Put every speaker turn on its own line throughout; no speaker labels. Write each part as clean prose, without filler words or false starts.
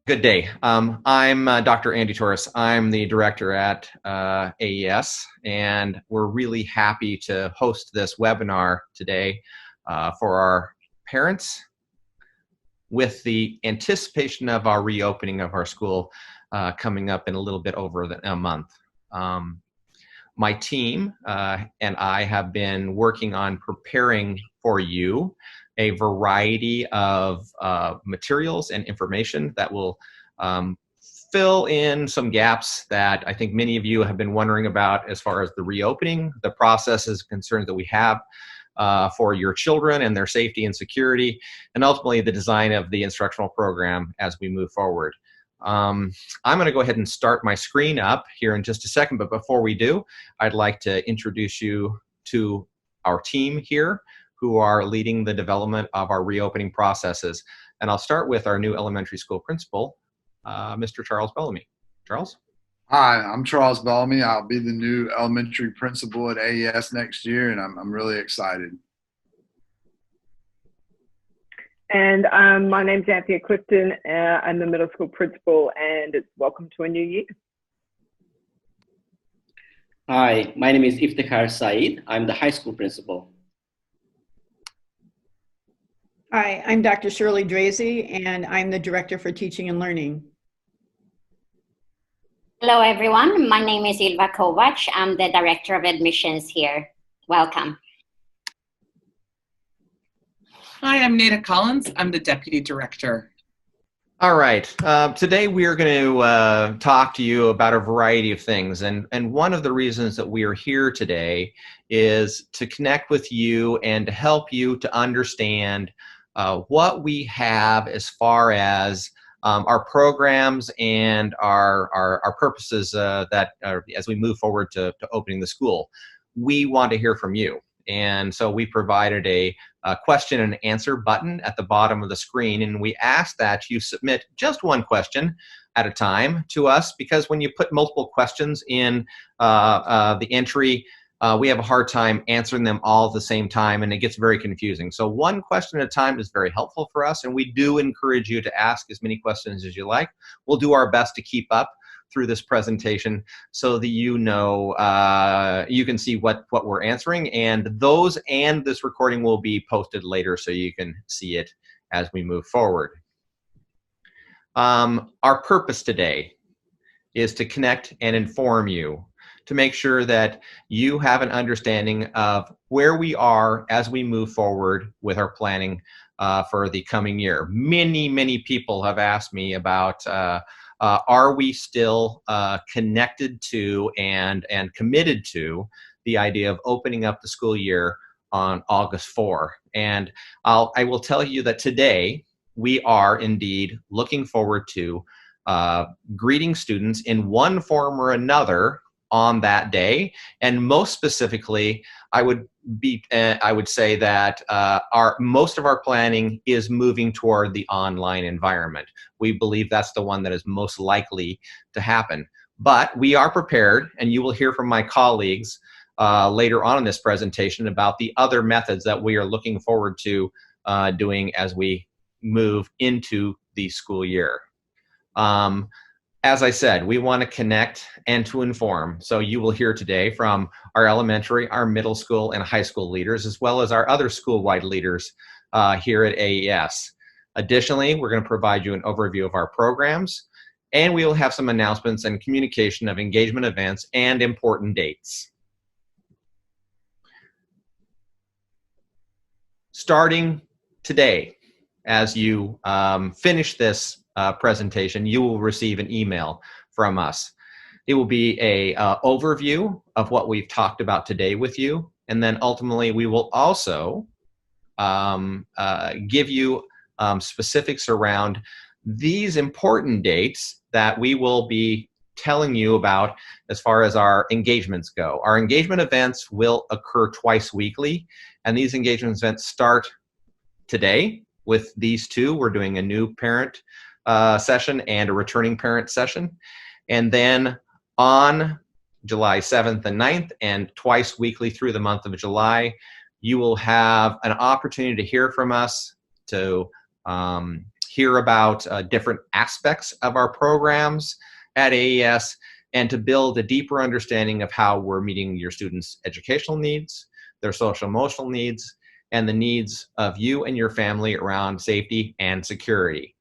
Good day. I'm Dr. Andy Torres. I'm the director at AES, and we're really happy to host this webinar today for our parents with the anticipation of our reopening of our school coming up in a little bit over a month. My team and I have been working on preparing for you a variety of materials and information that will fill in some gaps that I think many of you have been wondering about as far as the reopening, the processes, concerns that we have for your children and their safety and security, and ultimately the design of the instructional program as we move forward. I'm going to go ahead and start my screen up here in just a second, but before we do, I'd like to introduce you to our team here who are leading the development of our reopening processes. And I'll start with our new elementary school principal, Mr. Charles Bellamy. Charles?
Hi, I'm Charles Bellamy. I'll be the new elementary principal at AES next year, and I'm really excited.
And my name's Anthea Clifton. I'm the middle school principal, and it's welcome to a new year.
Hi, my name is Iftikhar Saeed. I'm the high school principal.
Hi, I'm Dr. Shirley Drazy, and I'm the Director for Teaching and Learning.
Hello, everyone. My name is Ilva Kovac. I'm the Director of Admissions here. Welcome.
Hi, I'm Nada Collins. I'm the Deputy Director.
All right. Today we are going to talk to you about a variety of things. And one of the reasons that we are here today is to connect with you and to help you to understand what we have as far as our programs and our purposes that as we move forward to opening the school. We want to hear from you. And so we provided a question and answer button at the bottom of the screen, and we ask that you submit just one question at a time to us, because when you put multiple questions in the entry, we have a hard time answering them all at the same time, and it gets very confusing. So one question at a time is very helpful for us, and we do encourage you to ask as many questions as you like. We'll do our best to keep up through this presentation so that you know you can see what we're answering, and those and this recording will be posted later so you can see it as we move forward. Our purpose today is to connect and inform you, to make sure that you have an understanding of where we are as we move forward with our planning for the coming year. Many people have asked me about are we still connected to and committed to the idea of opening up the school year on August 4? And I will tell you that today we are indeed looking forward to greeting students in one form or another on that day. And most specifically, I would say that most of our planning is moving toward the online environment. We believe that's the one that is most likely to happen. But we are prepared, and you will hear from my colleagues later on in this presentation about the other methods that we are looking forward to doing as we move into the school year. As I said, we want to connect and to inform. So you will hear today from our elementary, our middle school, and high school leaders, as well as our other school-wide leaders here at AES. Additionally, we're going to provide you an overview of our programs, and we will have some announcements and communication of engagement events and important dates. Starting today, as you finish this presentation, you will receive an email from us. It will be a overview of what we've talked about today with you, and then ultimately we will also give you specifics around these important dates that we will be telling you about as far as our engagements go. Our engagement events will occur twice weekly, and these engagement events start today with these two. We're doing a new parent session and a returning parent session. And then on July 7th and 9th, and twice weekly through the month of July, you will have an opportunity to hear from us, to hear about different aspects of our programs at AES, and to build a deeper understanding of how we're meeting your students' educational needs, their social emotional needs, and the needs of you and your family around safety and security.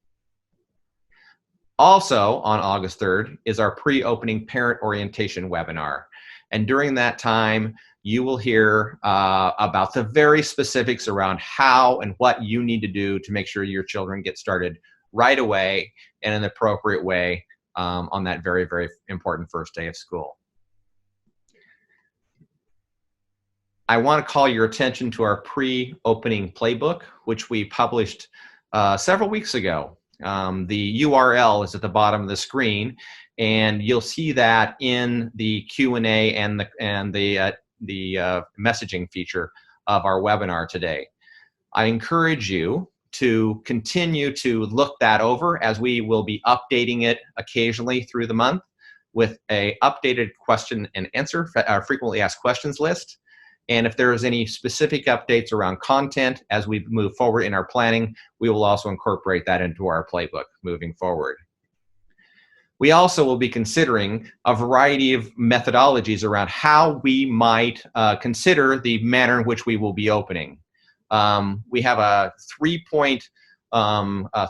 Also on August 3rd is our pre-opening parent orientation webinar. And during that time, you will hear about the very specifics around how and what you need to do to make sure your children get started right away and in an appropriate way on that very, very important first day of school. I want to call your attention to our pre-opening playbook, which we published several weeks ago. The URL is at the bottom of the screen, and you'll see that in the Q&A and the messaging feature of our webinar today. I encourage you to continue to look that over, as we will be updating it occasionally through the month with a updated question and answer, frequently asked questions list. And if there is any specific updates around content as we move forward in our planning, we will also incorporate that into our playbook moving forward. We also will be considering a variety of methodologies around how we might consider the manner in which we will be opening. We have a 3-point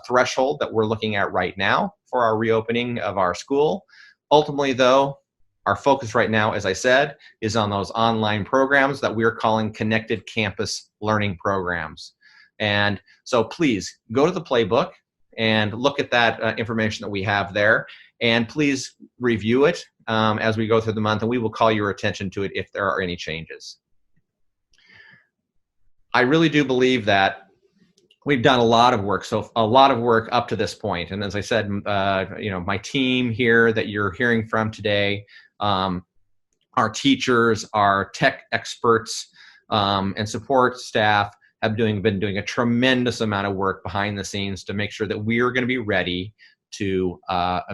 threshold that we're looking at right now for our reopening of our school. Ultimately, though, our focus right now, as I said, is on those online programs that we're calling connected campus learning programs. And so please go to the playbook and look at that information that we have there. And please review it as we go through the month, and we will call your attention to it if there are any changes. I really do believe that we've done a lot of work, so a lot of work up to this point. And as I said, my team here that you're hearing from today, our teachers, our tech experts, and support staff have been doing a tremendous amount of work behind the scenes to make sure that we are going to be ready to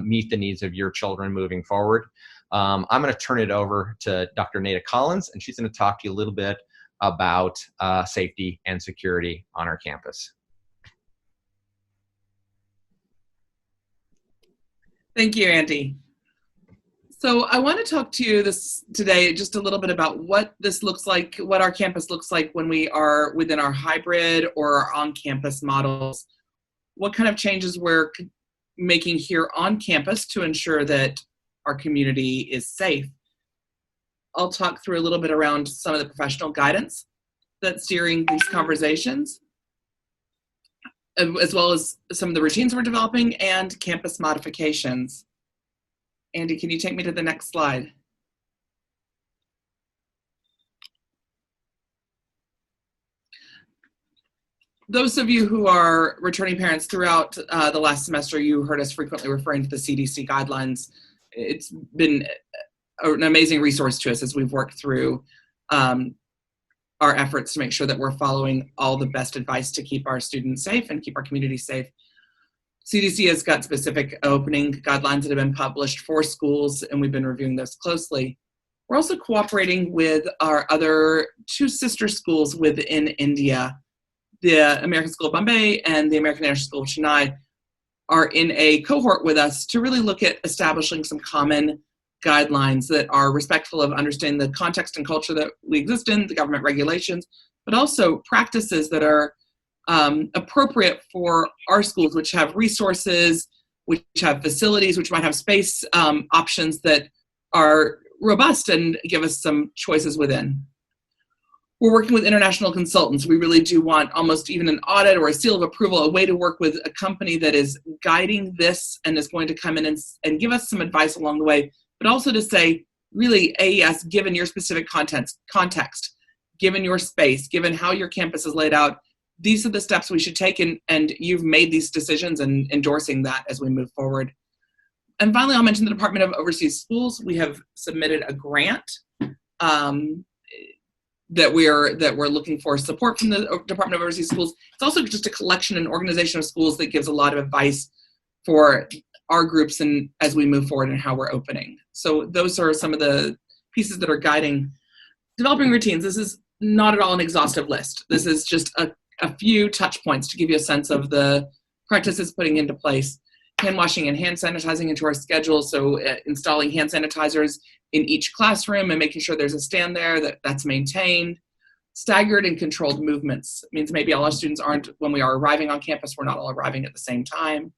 meet the needs of your children moving forward. I'm going to turn it over to Dr. Nada Collins, and she's going to talk to you a little bit about safety and security on our campus.
Thank you, Andy. So I want to talk to you today just a little bit about what this looks like, what our campus looks like when we are within our hybrid or our on-campus models. What kind of changes we're making here on campus to ensure that our community is safe. I'll talk through a little bit around some of the professional guidance that's steering these conversations, as well as some of the routines we're developing and campus modifications. Andy, can you take me to the next slide? Those of you who are returning parents throughout the last semester, you heard us frequently referring to the CDC guidelines. It's been an amazing resource to us as we've worked through our efforts to make sure that we're following all the best advice to keep our students safe and keep our community safe. CDC has got specific opening guidelines that have been published for schools, and we've been reviewing those closely. We're also cooperating with our other two sister schools within India. The American School of Bombay and the American International School of Chennai are in a cohort with us to really look at establishing some common guidelines that are respectful of understanding the context and culture that we exist in, the government regulations, but also practices that are appropriate for our schools, which have resources, which have facilities, which might have space options that are robust and give us some choices within. We're working with international consultants. We really do want almost even an audit or a seal of approval, a way to work with a company that is guiding this and is going to come in and give us some advice along the way, but also to say, really, AES, given your specific context, given your space, given how your campus is laid out, these are the steps we should take, and you've made these decisions and endorsing that as we move forward. And finally, I'll mention the Department of Overseas Schools. We have submitted a grant that we're looking for support from the Department of Overseas Schools. It's also just a collection and organization of schools that gives a lot of advice for our groups and as we move forward and how we're opening. So those are some of the pieces that are guiding developing routines. This is not at all an exhaustive list. This is just a few touch points to give you a sense of the practices putting into place. Hand washing and hand sanitizing into our schedule, so installing hand sanitizers in each classroom and making sure there's a stand there that's maintained. Staggered and controlled movements means maybe all our students aren't, when we are arriving on campus, we're not all arriving at the same time.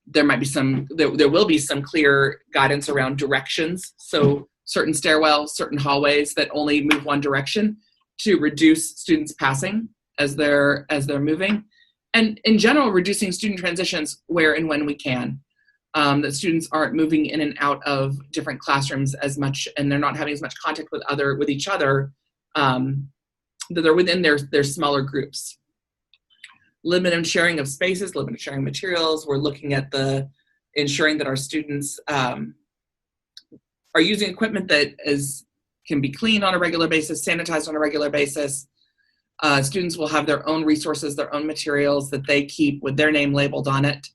There might be there will be some clear guidance around directions, so certain stairwells, certain hallways that only move one direction to reduce students passing as they're moving. And in general, reducing student transitions where and when we can. That students aren't moving in and out of different classrooms as much, and they're not having as much contact with each other, that they're within their smaller groups. Limited sharing of spaces, limited sharing materials. We're looking at ensuring that our students are using equipment that can be cleaned on a regular basis, sanitized on a regular basis. Students will have their own resources, their own materials that they keep with their name labeled on it.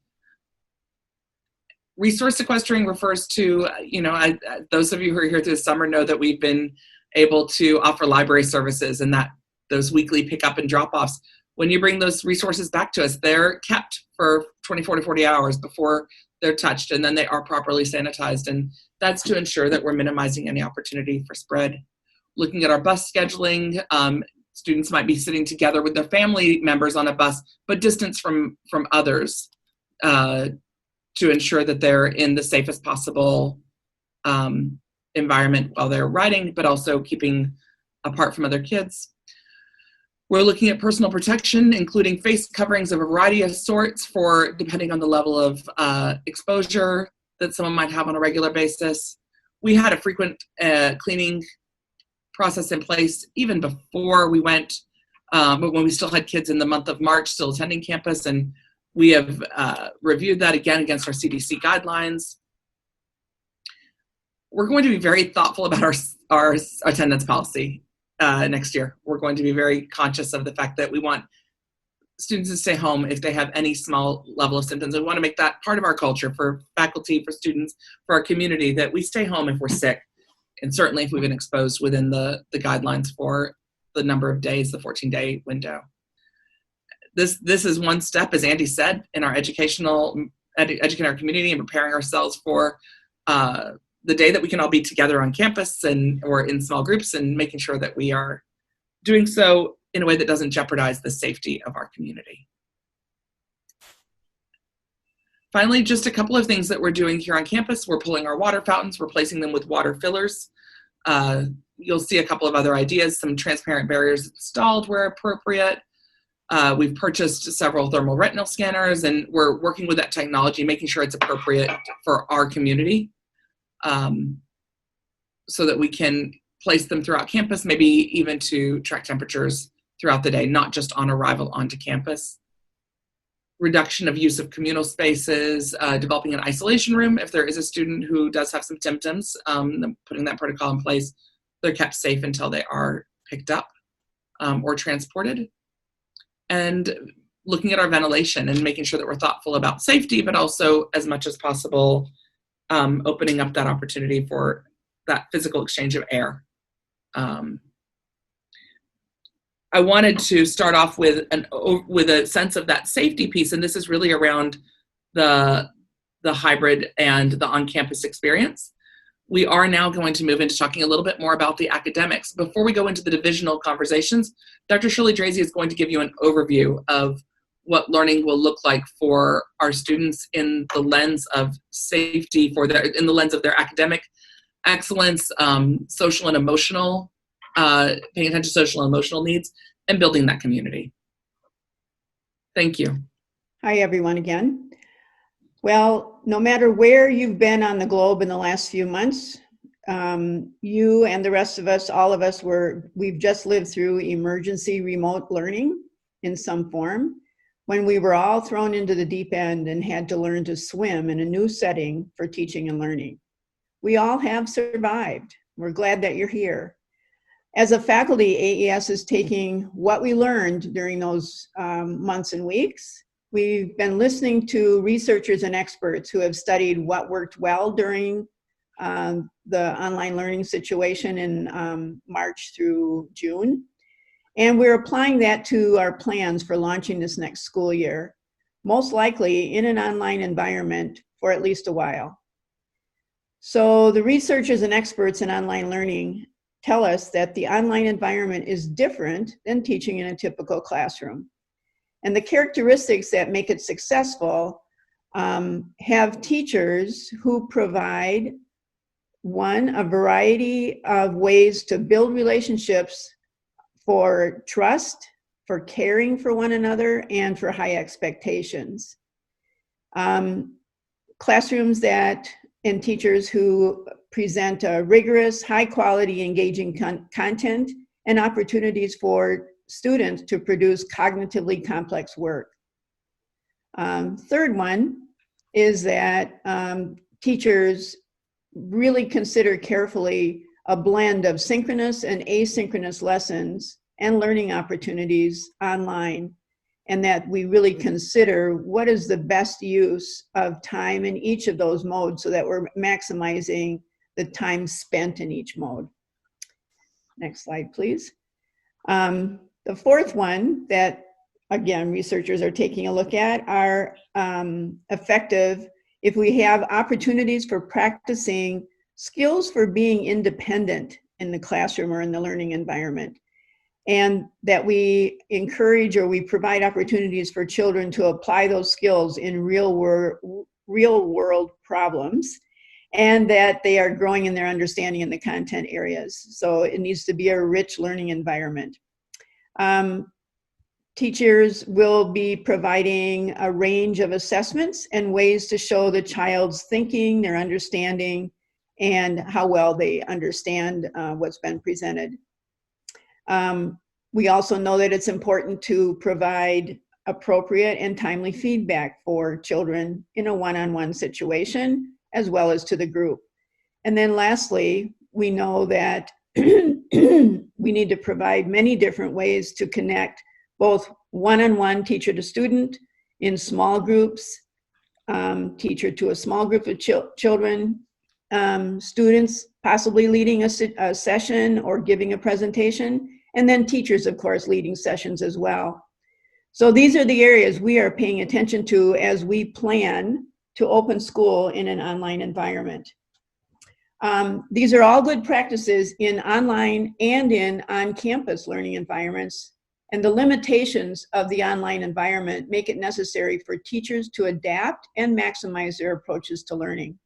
Resource sequestering refers to, those of you who are here through the summer know that we've been able to offer library services and that those weekly pickup and drop-offs. When you bring those resources back to us, they're kept for 24 to 40 hours before they're touched, and then they are properly sanitized. And that's to ensure that we're minimizing any opportunity for spread. Looking at our bus scheduling, students might be sitting together with their family members on a bus, but distance from others to ensure that they're in the safest possible environment while they're riding, but also keeping apart from other kids. We're looking at personal protection, including face coverings of a variety of sorts depending on the level of exposure that someone might have on a regular basis. We had a frequent cleaning process in place even before we went, but when we still had kids in the month of March still attending campus, and we have reviewed that again against our CDC guidelines. We're going to be very thoughtful about our attendance policy next year. We're going to be very conscious of the fact that we want students to stay home if they have any small level of symptoms. We want to make that part of our culture for faculty, for students, for our community, that we stay home if we're sick. And certainly if we've been exposed within the guidelines for the number of days, the 14-day window. This is one step, as Andy said, in our educating our community and preparing ourselves for the day that we can all be together on campus or in small groups, and making sure that we are doing so in a way that doesn't jeopardize the safety of our community. Finally, just a couple of things that we're doing here on campus. We're pulling our water fountains, replacing them with water fillers. You'll see a couple of other ideas, some transparent barriers installed where appropriate. We've purchased several thermal retinal scanners, and we're working with that technology, making sure it's appropriate for our community, so that we can place them throughout campus, maybe even to track temperatures throughout the day, not just on arrival onto campus. Reduction of use of communal spaces, developing an isolation room if there is a student who does have some symptoms, putting that protocol in place. They're kept safe until they are picked up or transported. And looking at our ventilation and making sure that we're thoughtful about safety, but also as much as possible, opening up that opportunity for that physical exchange of air. I wanted to start off with a sense of that safety piece, and this is really around the hybrid and the on-campus experience. We are now going to move into talking a little bit more about the academics. Before we go into the divisional conversations, Dr. Shirley Drazy is going to give you an overview of what learning will look like for our students in the lens of safety, in the lens of their academic excellence, social and emotional, paying attention to social and emotional needs, and building that community. Thank you.
Hi, everyone, again. Well, no matter where you've been on the globe in the last few months, you and the rest of us, all of us, we've just lived through emergency remote learning in some form, when we were all thrown into the deep end and had to learn to swim in a new setting for teaching and learning. We all have survived. We're glad that you're here. As a faculty, AES is taking what we learned during those months and weeks. We've been listening to researchers and experts who have studied what worked well during the online learning situation in March through June. And we're applying that to our plans for launching this next school year. most likely in an online environment for at least a while. So the researchers and experts in online learning tell us that the online environment is different than teaching in a typical classroom. And the characteristics that make it successful have teachers who provide, one, a variety of ways to build relationships for trust, for caring for one another, and for high expectations. Classrooms that and teachers who present a rigorous, high quality, engaging content and opportunities for students to produce cognitively complex work. Third one is that teachers really consider carefully a blend of synchronous and asynchronous lessons and learning opportunities online, and that we really consider what is the best use of time in each of those modes so that we're maximizing the time spent in each mode. Next slide, please. The fourth one that, again, researchers are taking a look at are effective if we have opportunities for practicing skills for being independent in the classroom or in the learning environment, and that we encourage or we provide opportunities for children to apply those skills in real world problems, and that they are growing in their understanding in the content areas. So it needs to be a rich learning environment. Teachers will be providing a range of assessments and ways to show the child's thinking, their understanding, and how well they understand what's been presented. We also know that it's important to provide appropriate and timely feedback for children in a one-on-one situation, as well as to the group. And then lastly, we know that we need to provide many different ways to connect both one-on-one teacher to student, in small groups, teacher to a small group of children, students possibly leading a session or giving a presentation, and then teachers, of course, leading sessions as well. So these are the areas we are paying attention to as we plan to open school in an online environment. These are all good practices in online and in on-campus learning environments, and the limitations of the online environment make it necessary for teachers to adapt and maximize their approaches to learning.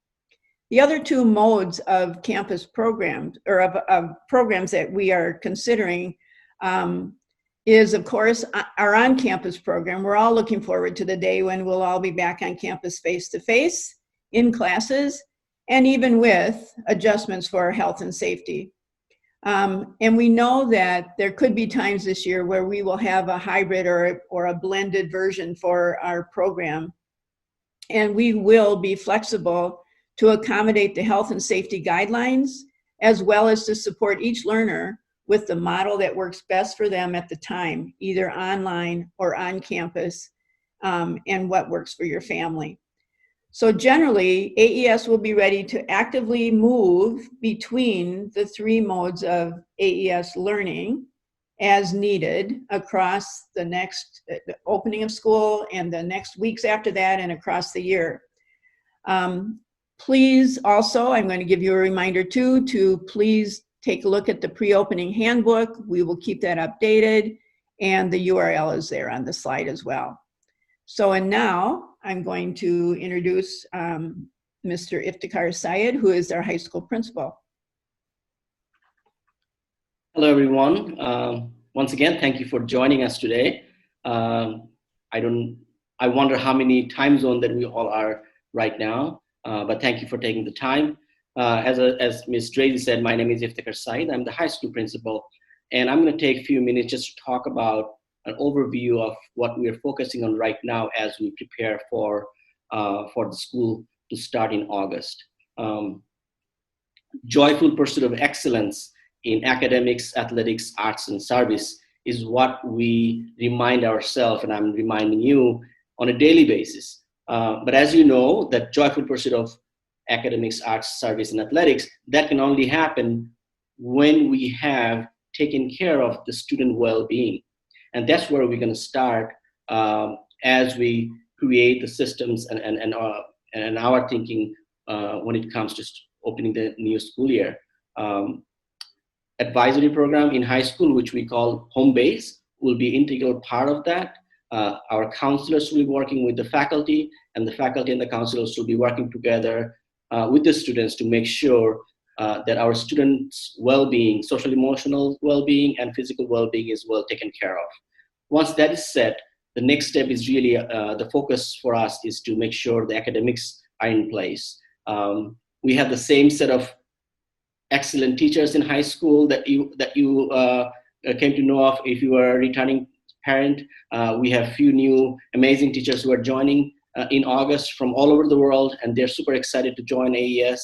The other two modes of campus programs, or of programs that we are considering, is, of course, our on-campus program. We're all looking forward to the day when we'll all be back on campus face-to-face, in classes, and even with adjustments for health and safety. And we know that there could be times this year where we will have a hybrid or a blended version for our program. And we will be flexible to accommodate the health and safety guidelines, as well as to support each learner with the model that works best for them at the time, either online or on campus, and what works for your family. So generally, AES will be ready to actively move between the three modes of AES learning as needed across the next opening of school and the next weeks after that and across the year. Please also, I'm going to give you a reminder too, to please take a look at the pre-opening handbook. We will keep that updated, and the URL is there on the slide as well. So, and now I'm going to introduce Mr. Iftikhar Syed, who is our high school principal.
Hello, everyone. Once again, thank you for joining us today. I wonder how many time zones that we all are right now, but thank you for taking the time. As Ms. Drazy said, my name is Iftikhar Syed. I'm the high school principal, and I'm going to take a few minutes just to talk about an overview of what we are focusing on right now as we prepare for the school to start in August. Joyful pursuit of excellence in academics, athletics, arts, and service is what we remind ourselves, and I'm reminding you on a daily basis. But as you know, that joyful pursuit of academics, arts, service, and athletics, that can only happen when we have taken care of the student well-being. And that's where we're going to start as we create the systems and our thinking when it comes to opening the new school year. Advisory program in high school, which we call home base, will be integral part of that. Our counselors will be working with the faculty, and the faculty and the counselors will be working together with the students to make sure that our students' well-being, social emotional well-being, and physical well-being is well taken care of. Once that is set, the next step is really the focus for us is to make sure the academics are in place. We have the same set of excellent teachers in high school that you came to know of if you are a returning parent. We have few new amazing teachers who are joining in August from all over the world, and they're super excited to join AES.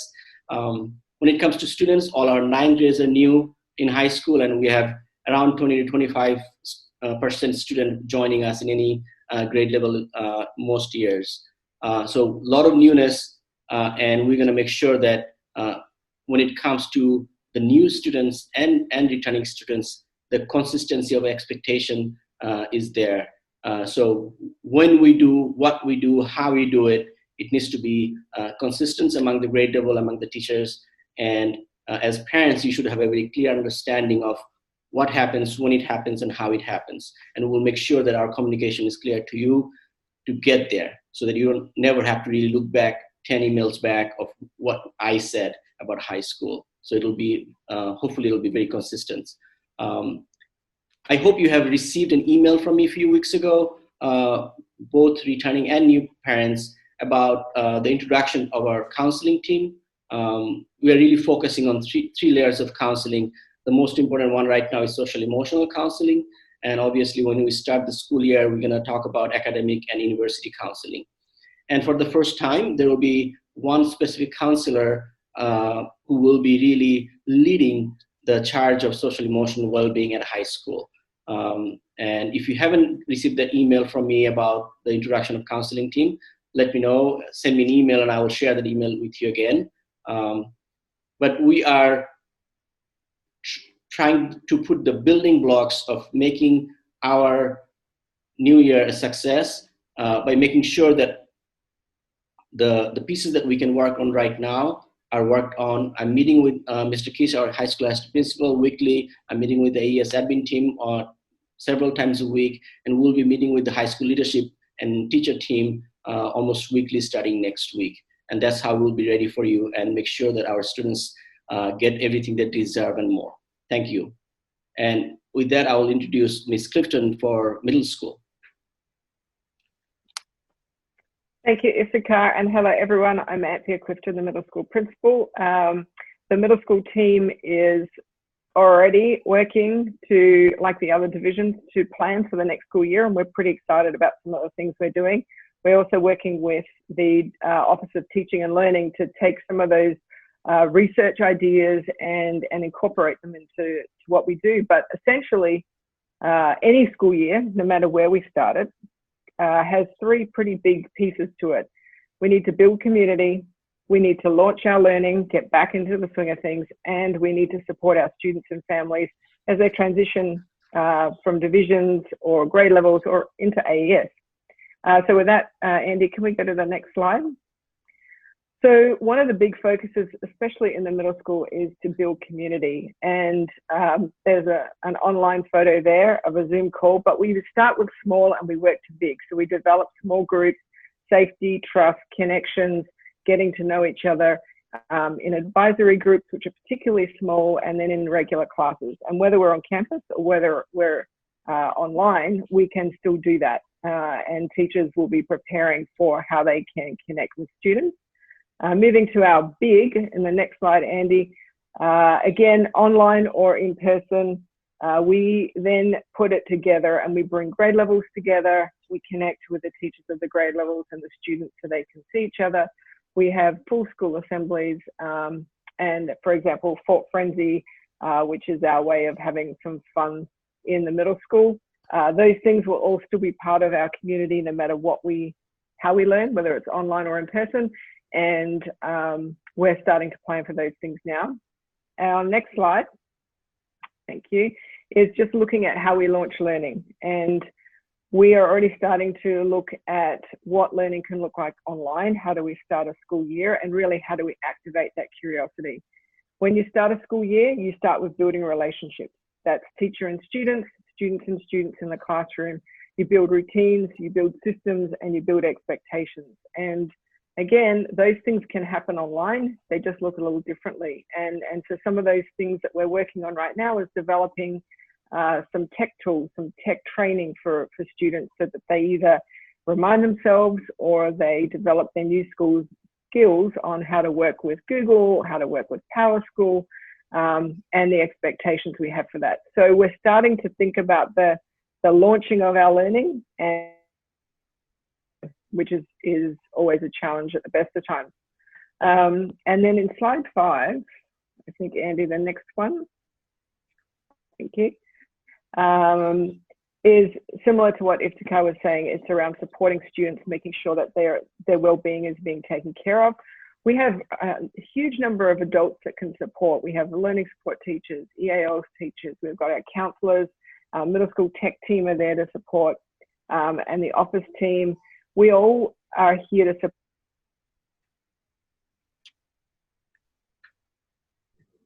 When it comes to students, all our 9th graders are new in high school, and we have around 20 to 25% student joining us in any grade level most years. So a lot of newness, and we're going to make sure that when it comes to the new students and returning students, the consistency of expectation is there. So when we do what we do, how we do it, it needs to be consistent among the grade level, among the teachers. And as parents, you should have a very clear understanding of what happens, when it happens, and how it happens. And we'll make sure that our communication is clear to you to get there, so that you don't never have to really look back 10 emails back of what I said about high school. So it'll be, hopefully it'll be very consistent. I hope you have received an email from me a few weeks ago, both returning and new parents, about the introduction of our counseling team. We are really focusing on three layers of counseling. The most important one right now is social emotional counseling. And obviously when we start the school year, we're gonna talk about academic and university counseling. And for the first time, there will be one specific counselor who will be really leading the charge of social emotional well-being at high school. And if you haven't received that email from me about the introduction of counseling team, let me know, send me an email, and I will share that email with you again. But we are trying to put the building blocks of making our new year a success by making sure that the pieces that we can work on right now are worked on. I'm meeting with Mr. Kish, our high school assistant principal, weekly. I'm meeting with the AES admin team several times a week, and we'll be meeting with the high school leadership and teacher team almost weekly starting next week. And that's how we'll be ready for you and make sure that our students get everything they deserve and more. Thank you. And with that, I will introduce Ms. Clifton for middle school.
Thank you, Issachar, and hello everyone. I'm Anthea Clifton, the middle school principal. The middle school team is already working to, like the other divisions, to plan for the next school year, and we're pretty excited about some of the things we're doing. We're also working with the Office of Teaching and Learning to take some of those research ideas and incorporate them into what we do. But essentially, any school year, no matter where we started, has three pretty big pieces to it. We need to build community, we need to launch our learning, get back into the swing of things, and we need to support our students and families as they transition from divisions or grade levels or into AES. So with that, Andy, can we go to the next slide? So one of the big focuses, especially in the middle school, is to build community. And there's an online photo there of a Zoom call, but we start with small and we work to big. So we develop small groups, safety, trust, connections, getting to know each other in advisory groups, which are particularly small, and then in regular classes. And whether we're on campus or whether we're online, we can still do that. And teachers will be preparing for how they can connect with students. Moving to our big, in the next slide, Andy, again, online or in person, we then put it together and we bring grade levels together. We connect with the teachers of the grade levels and the students so they can see each other. We have full school assemblies and, for example, Fort Frenzy, which is our way of having some fun in the middle school. Those things will all still be part of our community no matter how we learn, whether it's online or in person. And we're starting to plan for those things now. Our next slide, thank you, is just looking at how we launch learning. And we are already starting to look at what learning can look like online. How do we start a school year, and really how do we activate that curiosity? When you start a school year, you start with building relationships. That's teacher and students, students and students in the classroom. You build routines, you build systems, and you build expectations. And again, those things can happen online. They just look a little differently. And so some of those things that we're working on right now is developing some tech tools, some tech training for students, so that they either remind themselves or they develop their new school skills on how to work with Google, how to work with PowerSchool, and the expectations we have for that. So we're starting to think about the launching of our learning, and which is always a challenge at the best of times. And then in slide 5, I think, Andy, the next one, thank you, is similar to what Iftikhar was saying. It's around supporting students, making sure that their well-being is being taken care of. We have a huge number of adults that can support. We have learning support teachers, EALs teachers, we've got our counselors, our middle school tech team are there to support, and the office team. We all are here to support.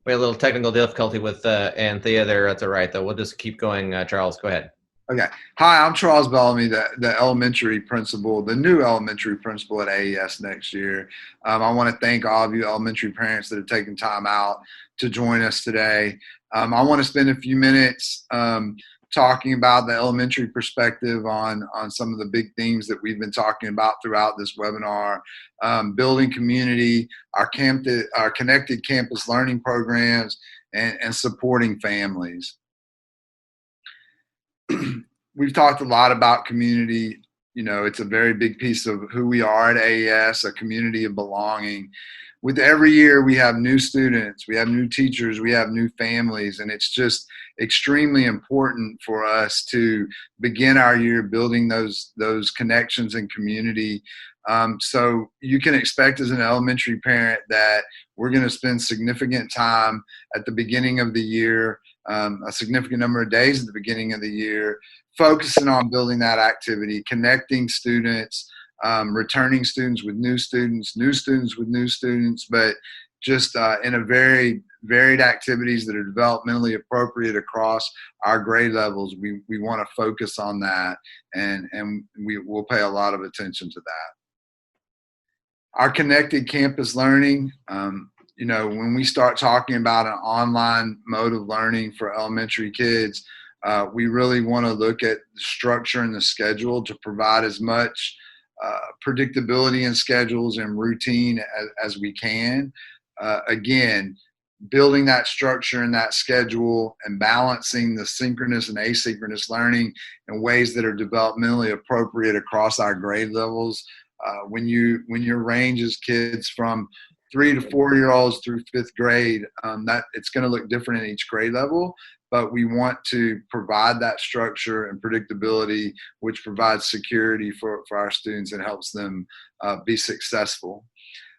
We had a little technical difficulty with Anthea there. That's all right, though. We'll just keep going. Charles, go ahead.
Okay. Hi, I'm Charles Bellamy, the elementary principal, the new elementary principal at AES next year. I want to thank all of you elementary parents that have taken time out to join us today. I want to spend a few minutes talking about the elementary perspective on some of the big themes that we've been talking about throughout this webinar. Building community, our connected campus learning programs, and supporting families. We've talked a lot about community. You know, it's a very big piece of who we are at AES, a community of belonging. With every year, we have new students, we have new teachers, we have new families, and it's just extremely important for us to begin our year building those connections and community. So you can expect as an elementary parent that we're going to spend significant time at the beginning of the year, a significant number of days at the beginning of the year, focusing on building that activity, connecting students, returning students with new students with new students, but just in a very varied activities that are developmentally appropriate across our grade levels. We want to focus on that, and we will pay a lot of attention to that. Our connected campus learning, you know, when we start talking about an online mode of learning for elementary kids, we really want to look at the structure and the schedule to provide as much predictability in schedules and routine as we can. Again, building that structure and that schedule and balancing the synchronous and asynchronous learning in ways that are developmentally appropriate across our grade levels. When your range is kids from 3 to 4-year-olds through 5th grade, that it's going to look different in each grade level, but we want to provide that structure and predictability, which provides security for our students and helps them be successful.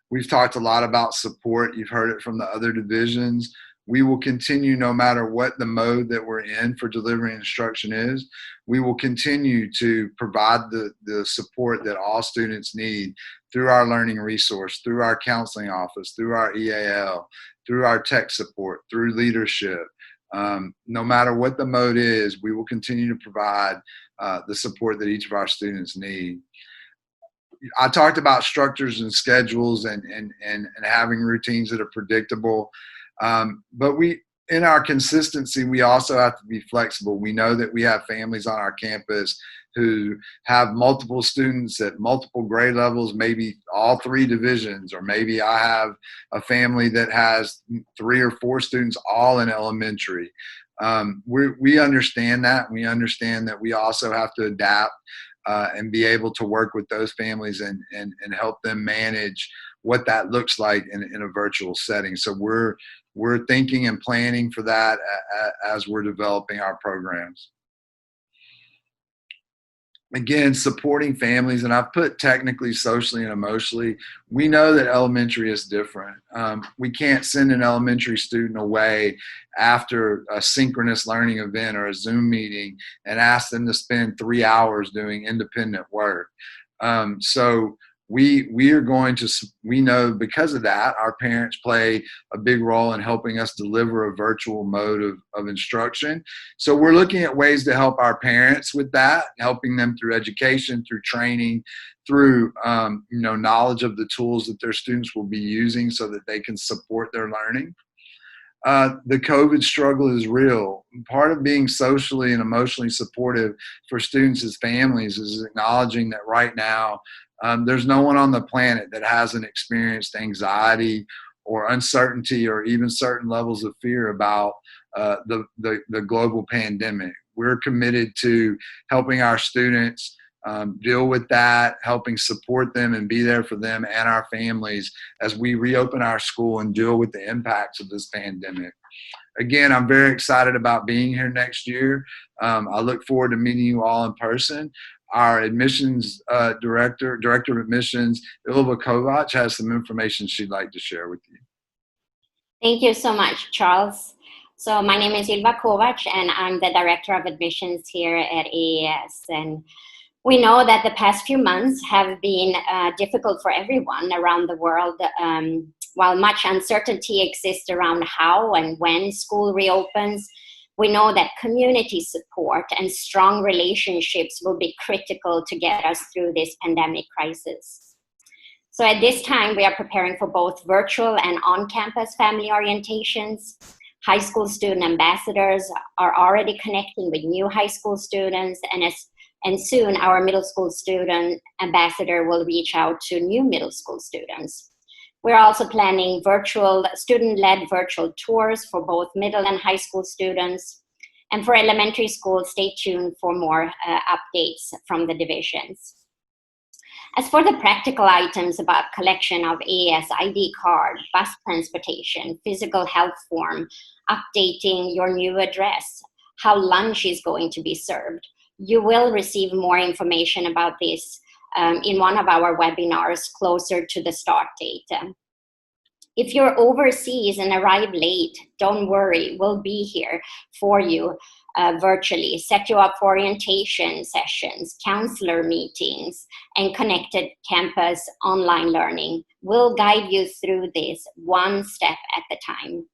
We've talked a lot about support. You've heard it from the other divisions. We will continue, no matter what the mode that we're in for delivering instruction is, we will continue to provide the support that all students need through our learning resource, through our counseling office, through our EAL, through our tech support, through leadership. No matter what the mode is, we will continue to provide the support that each of our students need. I talked about structures and schedules and having routines that are predictable. But in our consistency, we also have to be flexible. We know that we have families on our campus who have multiple students at multiple grade levels, maybe all 3 divisions, or maybe I have a family that has 3 or 4 students all in elementary. We understand that. We understand that we also have to adapt and be able to work with those families and help them manage what that looks like in a virtual setting. So we're thinking and planning for that as we're developing our programs. again, supporting families, and I've put technically, socially, and emotionally. We know that elementary is different. We can't send an elementary student away after a synchronous learning event or a Zoom meeting and ask them to spend 3 hours doing independent work. So we are going to, we know because of that, our parents play a big role in helping us deliver a virtual mode of instruction. So we're looking at ways to help our parents with that, helping them through education, through training, through knowledge of the tools that their students will be using so that they can support their learning. The COVID struggle is real. Part of being socially and emotionally supportive for students as families is acknowledging that right now there's no one on the planet that hasn't experienced anxiety or uncertainty or even certain levels of fear about the global pandemic. We're committed to helping our students deal with that, helping support them and be there for them and our families as we reopen our school and deal with the impacts of this pandemic. Again, I'm very excited about being here next year. I look forward to meeting you all in person. Our admissions director of admissions, Ilva Kovac, has some information she'd like to share with you.
Thank you so much, Charles. So my name is Ilva Kovac, and I'm the director of admissions here at AES. And we know that the past few months have been difficult for everyone around the world. While much uncertainty exists around how and when school reopens, we know that community support and strong relationships will be critical to get us through this pandemic crisis. So at this time, we are preparing for both virtual and on-campus family orientations. High school student ambassadors are already connecting with new high school students, and soon our middle school student ambassador will reach out to new middle school students. We're also planning student-led virtual tours for both middle and high school students. And for elementary school, stay tuned for more updates from the divisions. As for the practical items about collection of AES ID card, bus transportation, physical health form, updating your new address, how lunch is going to be served, you will receive more information about this in one of our webinars closer to the start date. If you're overseas and arrive late, don't worry, we'll be here for you virtually. Set you up for orientation sessions, counselor meetings, and connected campus online learning. We'll guide you through this one step at a time.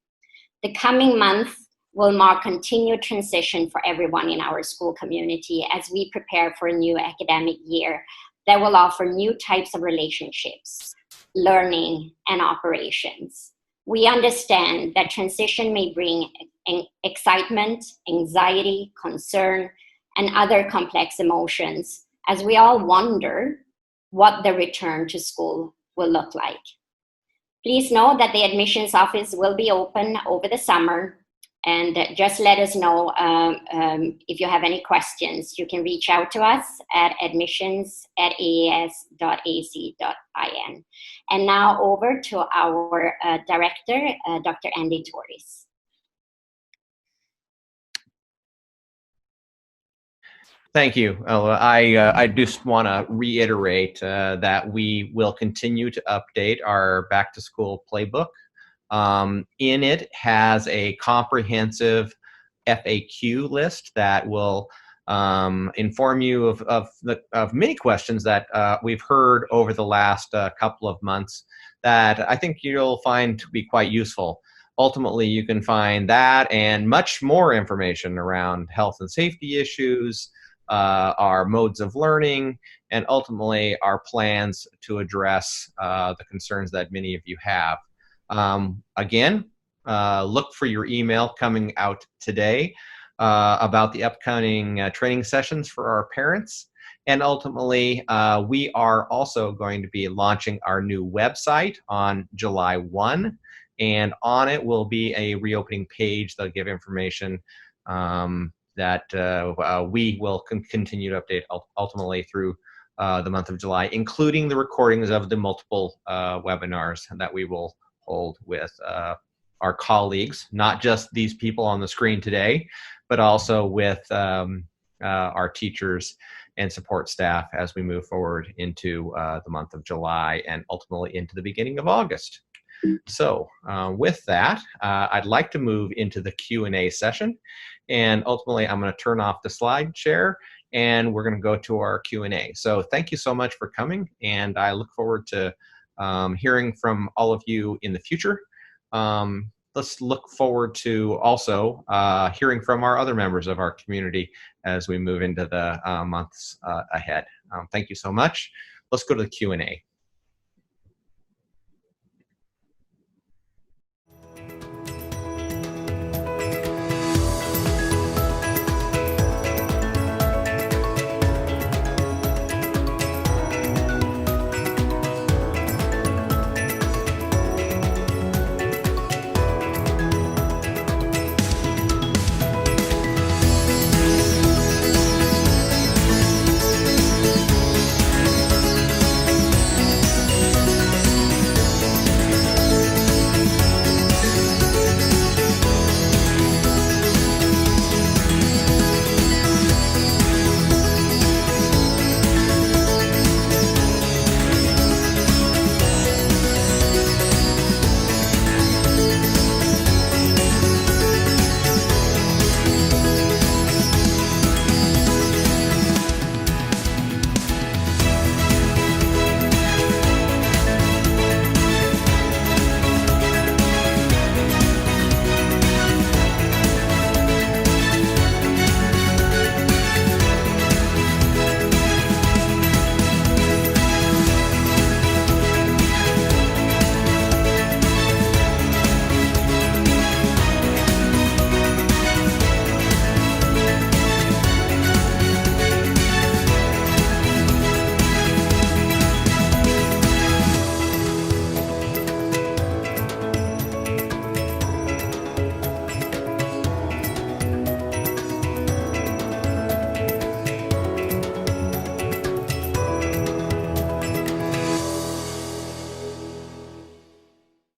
The coming month will mark continued transition for everyone in our school community as we prepare for a new academic year that will offer new types of relationships, learning, and operations. We understand that transition may bring excitement, anxiety, concern, and other complex emotions as we all wonder what the return to school will look like. Please know that the admissions office will be open over the summer, and just let us know if you have any questions. You can reach out to us at admissions@aes.ac.in. And now over to our director, Dr. Andy Torres.
Thank you, Ella. I just want to reiterate that we will continue to update our back to school playbook. In it has a comprehensive FAQ list that will inform you of many questions that we've heard over the last couple of months that I think you'll find to be quite useful. Ultimately, you can find that and much more information around health and safety issues, our modes of learning, and ultimately our plans to address the concerns that many of you have. Again, look for your email coming out today about the upcoming training sessions for our parents. And ultimately, we are also going to be launching our new website on July 1. And on it will be a reopening page that'll give information that we will continue to update ultimately through the month of July, including the recordings of the multiple webinars that we will hold with our colleagues, not just these people on the screen today, but also with our teachers and support staff as we move forward into the month of July and ultimately into the beginning of August. So with that, I'd like to move into the Q&A session, and ultimately I'm going to turn off the slide share and we're going to go to our Q&A. So thank you so much for coming, and I look forward to hearing from all of you in the future. Let's look forward to also hearing from our other members of our community as we move into the months ahead. Thank you so much. Let's go to the Q&A.